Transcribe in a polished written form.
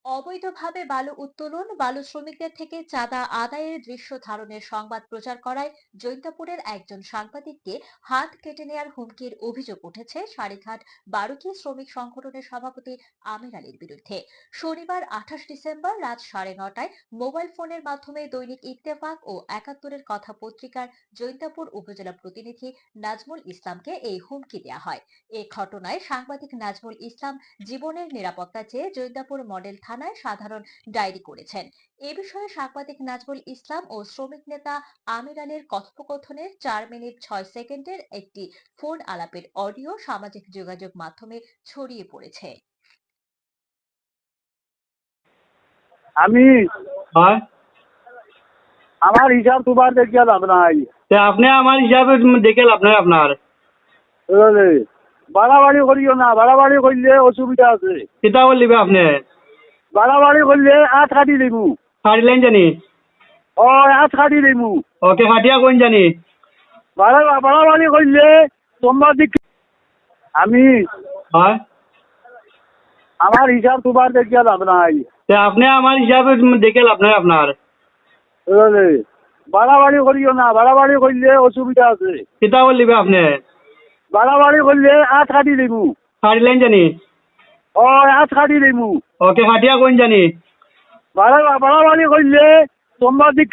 অবৈধভাবে বালু উত্তোলন, বালু শ্রমিকদের থেকে চাঁদা আদায়ের দৃশ্য ধারণের সংবাদ প্রচার করায় জৈন্তাপুরের একজন সাংবাদিককে হাত কেটে নেয়ার হুমকির অভিযোগ উঠেছে সারিঘাট বারুকি শ্রমিক সংগঠনের সভাপতি আমির আলীর বিরুদ্ধে। শনিবার 28 ডিসেম্বর রাত 9:30টায় মোবাইল ফোনের মাধ্যমে দৈনিক ইত্তেফাক ও একাত্তরের কথা পত্রিকার জৈন্তাপুর উপজেলা প্রতিনিধি নাজমুল ইসলামকে এই হুমকি দেওয়া হয়। এ ঘটনায় সাংবাদিক নাজমুল ইসলাম জীবনের নিরাপত্তা চেয়ে জৈন্তাপুর মডেল থানায় সাধারণ ডায়েরি করেছেন। এ বিষয়ে সাংবাদিক নাজমুল ইসলাম ও শ্রমিক নেতা আমির আলীর কথোপকথনের 4 মিনিট 6 সেকেন্ডের একটি ফোন আলাপের অডিও সামাজিক যোগাযোগ মাধ্যমে ছড়িয়ে পড়েছে। আমি হয় আমার হিসাব তোমার দেখিয়া লাভ নাই। তে আপনি আমার হিসাবে দেখে লাভ নাই আপনার। বুঝলে? বাড়াবাড়ি করিও না, বাড়াবাড়ি করলে অসুবিধা আছে। কিতা বললিবে আপনি? বাড়াবাড়ি করলে আট কাটি দিমু। কাটি লাইন জানি। ও আট কাটি দিমু। ওকে কাটিয়া কোন জানি। বাড়াবাড়ি করলে তোমার দিক আমি হয় আমার হিসাব তোমার দেখিয়া লাভ নাই। তে আপনি আমার হিসাবে দেখে লাভ নাই আপনার। বুঝলে? বাড়াবাড়ি করিও না, বাড়াবাড়ি করলে অসুবিধা আছে। কিতা বললিবে আপনি? বাড়াবাড়ি করলে আট কাটি দিমু। কাটি লাইন জানি। ও আট কাটি দিমু। ওকে কাটিয়া কোন জানি। বাড়াবাড়ি করলে তোমার দিক